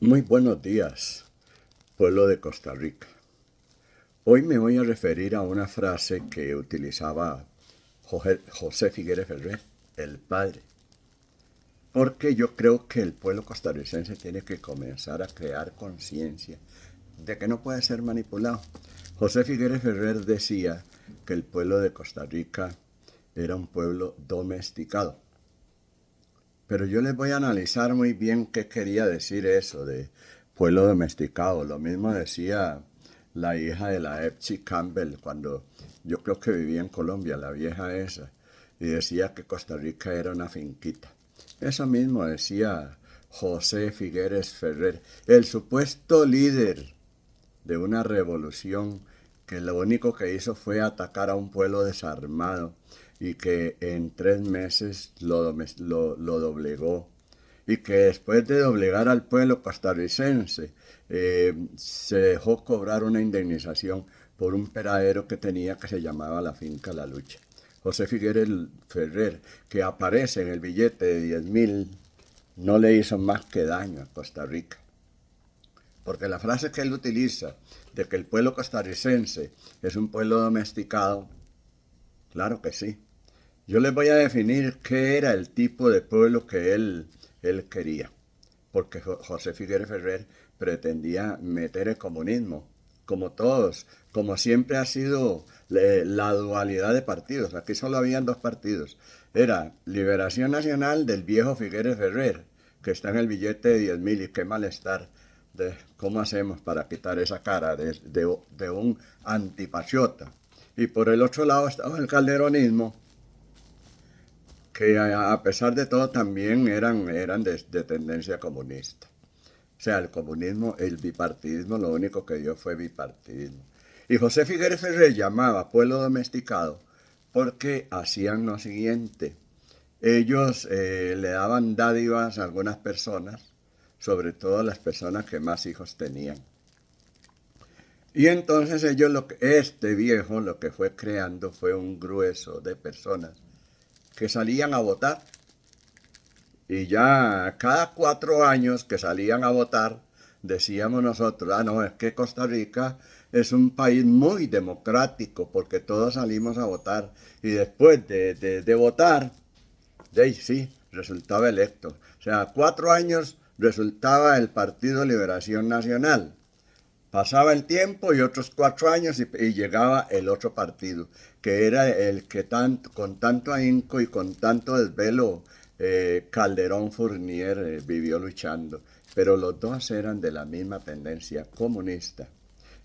Muy buenos días, pueblo de Costa Rica. Hoy me voy a referir a una frase que utilizaba José Figueres Ferrer, el padre, porque yo creo que el pueblo costarricense tiene que comenzar a crear conciencia de que no puede ser manipulado. José Figueres Ferrer decía que el pueblo de Costa Rica era un pueblo domesticado. Pero yo les voy a analizar muy bien qué quería decir eso de pueblo domesticado. Lo mismo decía la hija de la Epsi Campbell cuando yo creo que vivía en Colombia, la vieja esa, y decía que Costa Rica era una finquita. Eso mismo decía José Figueres Ferrer, el supuesto líder de una revolución que lo único que hizo fue atacar a un pueblo desarmado y que en 3 meses lo doblegó y que después de doblegar al pueblo costarricense se dejó cobrar una indemnización por un peradero que tenía que se llamaba la finca La Lucha. José Figueres Ferrer, que aparece en el billete de 10.000, no le hizo más que daño a Costa Rica. Porque la frase que él utiliza de que el pueblo costarricense es un pueblo domesticado, claro que sí. Yo les voy a definir qué era el tipo de pueblo que él quería. Porque José Figueres Ferrer pretendía meter el comunismo, como todos, como siempre ha sido la dualidad de partidos. Aquí solo habían dos partidos. Era Liberación Nacional del viejo Figueres Ferrer, que está en el billete de 10.000 y qué malestar de cómo hacemos para quitar esa cara de un antipatriota. Y por el otro lado estaba el calderonismo, que a pesar de todo también eran de tendencia comunista. O sea, el comunismo, el bipartidismo, lo único que dio fue bipartidismo. Y José Figueres Ferrer llamaba pueblo domesticado porque hacían lo siguiente. Ellos le daban dádivas a algunas personas, sobre todo a las personas que más hijos tenían. Y entonces este viejo lo que fue creando fue un grueso de personas que salían a votar. Y ya cada 4 años que salían a votar, decíamos nosotros, no, es que Costa Rica es un país muy democrático porque todos salimos a votar. Y después de votar, de ahí sí, resultaba electo. O sea, 4 años resultaba el Partido Liberación Nacional. Pasaba el tiempo y otros 4 años y llegaba el otro partido, que era el que con tanto ahínco y con tanto desvelo Calderón Fournier vivió luchando. Pero los dos eran de la misma tendencia comunista.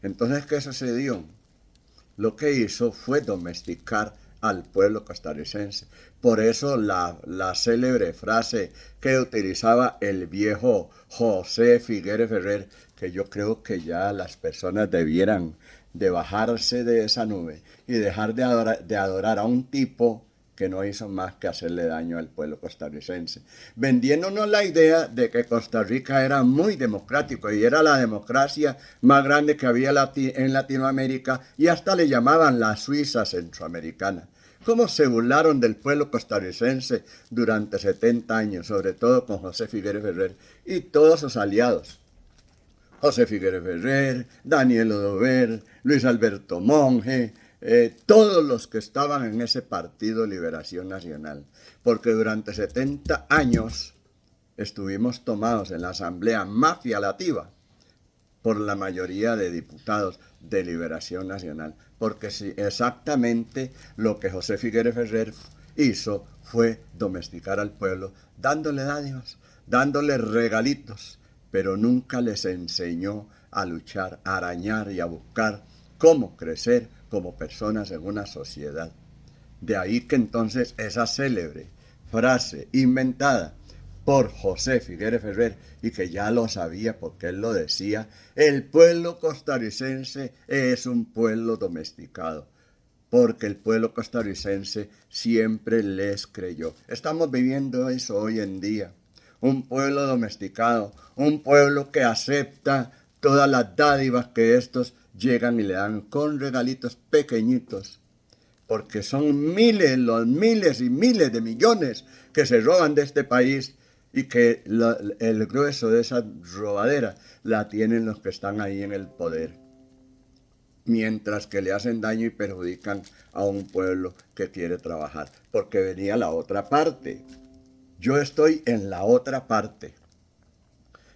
Entonces, ¿qué sucedió? Lo que hizo fue domesticar al pueblo costarricense. Por eso la célebre frase que utilizaba el viejo José Figueres Ferrer, que yo creo que ya las personas debieran de bajarse de esa nube y dejar de adorar a un tipo que no hizo más que hacerle daño al pueblo costarricense, vendiéndonos la idea de que Costa Rica era muy democrático y era la democracia más grande que había en Latinoamérica y hasta le llamaban la Suiza centroamericana. ¿Cómo se burlaron del pueblo costarricense durante 70 años, sobre todo con José Figueres Ferrer y todos sus aliados? José Figueres Ferrer, Daniel Odover, Luis Alberto Monge, todos los que estaban en ese partido Liberación Nacional. Porque durante 70 años estuvimos tomados en la Asamblea mafialativa por la mayoría de diputados de Liberación Nacional. Porque si exactamente lo que José Figueres Ferrer hizo fue domesticar al pueblo, dándole dádivas, dándole regalitos, pero nunca les enseñó a luchar, a arañar y a buscar cómo crecer como personas en una sociedad. De ahí que entonces esa célebre frase inventada por José Figueres Ferrer y que ya lo sabía porque él lo decía, el pueblo costarricense es un pueblo domesticado, porque el pueblo costarricense siempre les creyó. Estamos viviendo eso hoy en día, un pueblo domesticado, un pueblo que acepta todas las dádivas que estos llegan y le dan con regalitos pequeñitos, porque son miles, los miles y miles de millones que se roban de este país y que el grueso de esa robadera la tienen los que están ahí en el poder, mientras que le hacen daño y perjudican a un pueblo que quiere trabajar, porque venía la otra parte. Yo estoy en la otra parte,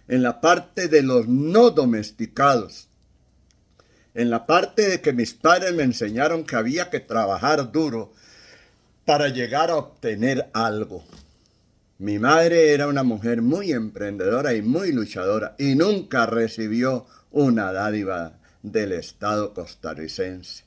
en la parte de los no domesticados, en la parte de que mis padres me enseñaron que había que trabajar duro para llegar a obtener algo. Mi madre era una mujer muy emprendedora y muy luchadora y nunca recibió una dádiva del Estado costarricense.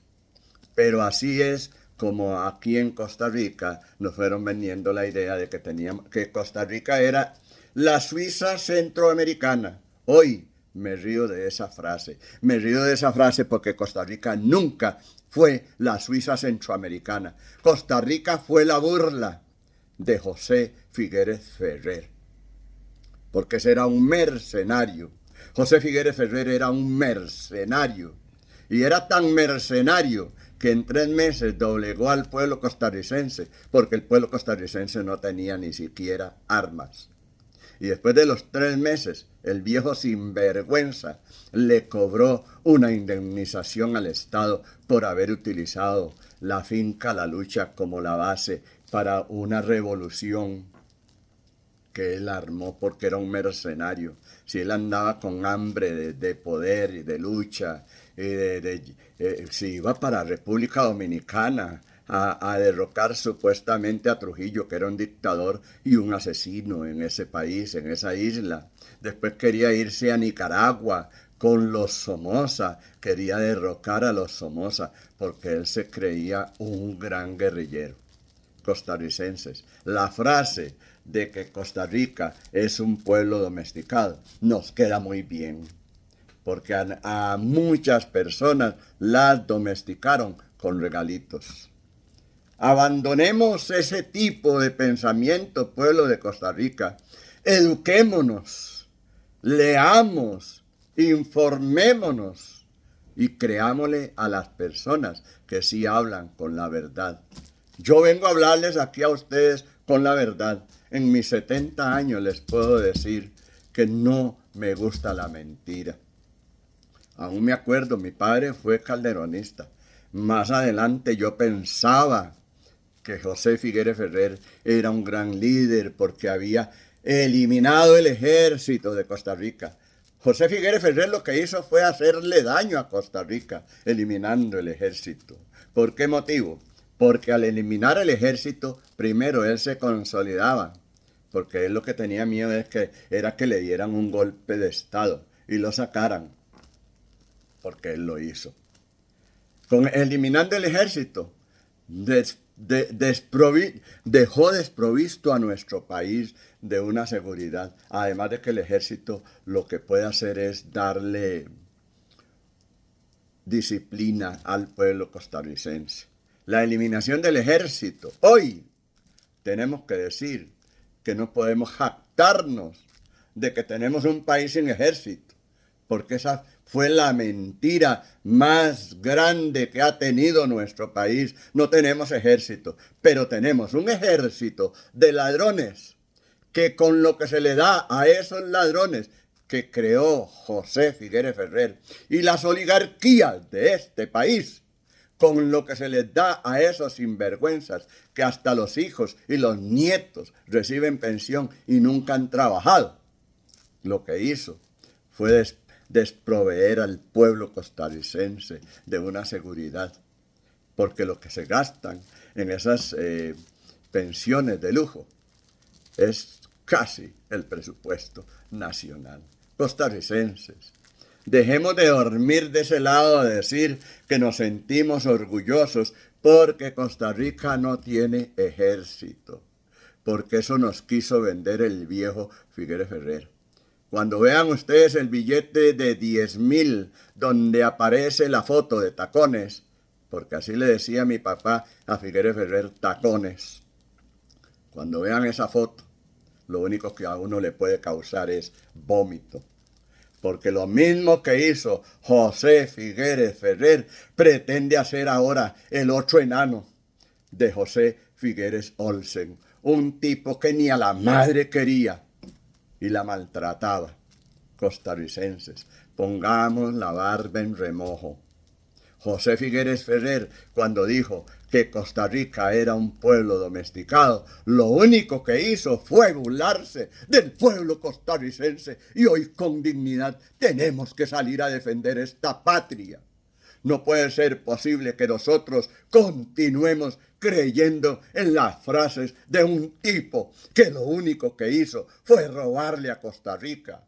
Pero así es como aquí en Costa Rica nos fueron vendiendo la idea de que Costa Rica era la Suiza centroamericana. Hoy me río de esa frase. Me río de esa frase porque Costa Rica nunca fue la Suiza centroamericana. Costa Rica fue la burla de José Figueres Ferrer, porque ese era un mercenario. José Figueres Ferrer era un mercenario, y era tan mercenario que en 3 meses doblegó al pueblo costarricense, porque el pueblo costarricense no tenía ni siquiera armas. Y después de los 3 meses, el viejo sinvergüenza le cobró una indemnización al Estado por haber utilizado la finca La Lucha como la base para una revolución que él armó porque era un mercenario. Si él andaba con hambre de poder y de lucha, si iba para República Dominicana a derrocar supuestamente a Trujillo, que era un dictador y un asesino en ese país, en esa isla. Después quería irse a Nicaragua con los Somoza, quería derrocar a los Somoza, porque él se creía un gran guerrillero. Costarricenses, la frase de que Costa Rica es un pueblo domesticado nos queda muy bien, porque a muchas personas las domesticaron con regalitos. Abandonemos ese tipo de pensamiento, pueblo de Costa Rica. Eduquémonos, leamos, informémonos y creámosle a las personas que sí hablan con la verdad. Yo vengo a hablarles aquí a ustedes con la verdad. En mis 70 años les puedo decir que no me gusta la mentira. Aún me acuerdo, mi padre fue calderonista. Más adelante yo pensaba que José Figueres Ferrer era un gran líder porque había eliminado el ejército de Costa Rica. José Figueres Ferrer lo que hizo fue hacerle daño a Costa Rica, eliminando el ejército. ¿Por qué motivo? Porque al eliminar el ejército, primero él se consolidaba, porque él lo que tenía miedo era que le dieran un golpe de Estado y lo sacaran, porque él lo hizo. Eliminando el ejército, dejó desprovisto a nuestro país de una seguridad. Además de que el ejército lo que puede hacer es darle disciplina al pueblo costarricense. La eliminación del ejército. Hoy tenemos que decir que no podemos jactarnos de que tenemos un país sin ejército, porque esa fue la mentira más grande que ha tenido nuestro país. No tenemos ejército, pero tenemos un ejército de ladrones que con lo que se le da a esos ladrones que creó José Figueres Ferrer y las oligarquías de este país, con lo que se les da a esos sinvergüenzas que hasta los hijos y los nietos reciben pensión y nunca han trabajado. Lo que hizo fue desproveer al pueblo costarricense de una seguridad, porque lo que se gastan en esas pensiones de lujo es casi el presupuesto nacional. Costarricenses, dejemos de dormir de ese lado de decir que nos sentimos orgullosos porque Costa Rica no tiene ejército, porque eso nos quiso vender el viejo Figueres Ferrer. Cuando vean ustedes el billete de 10,000 donde aparece la foto de Tacones, porque así le decía mi papá a Figueres Ferrer, Tacones. Cuando vean esa foto, lo único que a uno le puede causar es vómito. Porque lo mismo que hizo José Figueres Ferrer pretende hacer ahora el otro enano de José Figueres Olsen. Un tipo que ni a la madre quería. y la maltrataba. Costarricenses, pongamos la barba en remojo. José Figueres Ferrer, cuando dijo que Costa Rica era un pueblo domesticado, lo único que hizo fue burlarse del pueblo costarricense, y hoy con dignidad tenemos que salir a defender esta patria. No puede ser posible que nosotros continuemos creyendo en las frases de un tipo que lo único que hizo fue robarle a Costa Rica.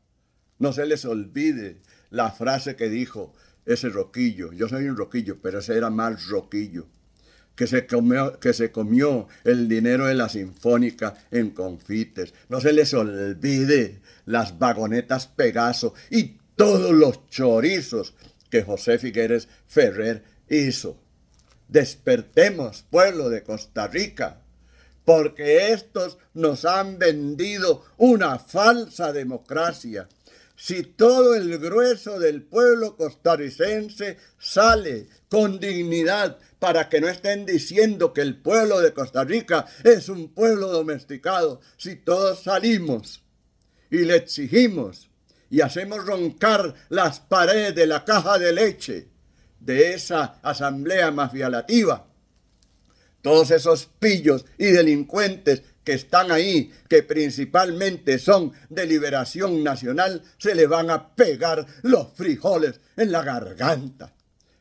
No se les olvide la frase que dijo ese Roquillo. Yo soy un Roquillo, pero ese era más Roquillo. Que se comió el dinero de la Sinfónica en confites. No se les olvide las vagonetas Pegaso y todos los chorizos que José Figueres Ferrer hizo. Despertemos, pueblo de Costa Rica, porque estos nos han vendido una falsa democracia. Si todo el grueso del pueblo costarricense sale con dignidad para que no estén diciendo que el pueblo de Costa Rica es un pueblo domesticado, si todos salimos y le exigimos y hacemos roncar las paredes de la caja de leche de esa asamblea mafialativa, todos esos pillos y delincuentes que están ahí, que principalmente son de Liberación Nacional, se le van a pegar los frijoles en la garganta.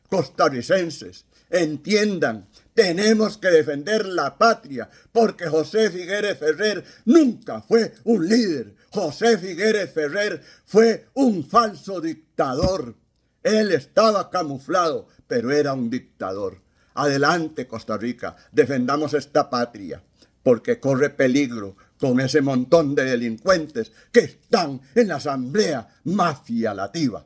Costarricenses, entiendan, tenemos que defender la patria, porque José Figueres Ferrer nunca fue un líder. José Figueres Ferrer fue un falso dictador. Él estaba camuflado, pero era un dictador. Adelante, Costa Rica, defendamos esta patria, porque corre peligro con ese montón de delincuentes que están en la asamblea mafialativa.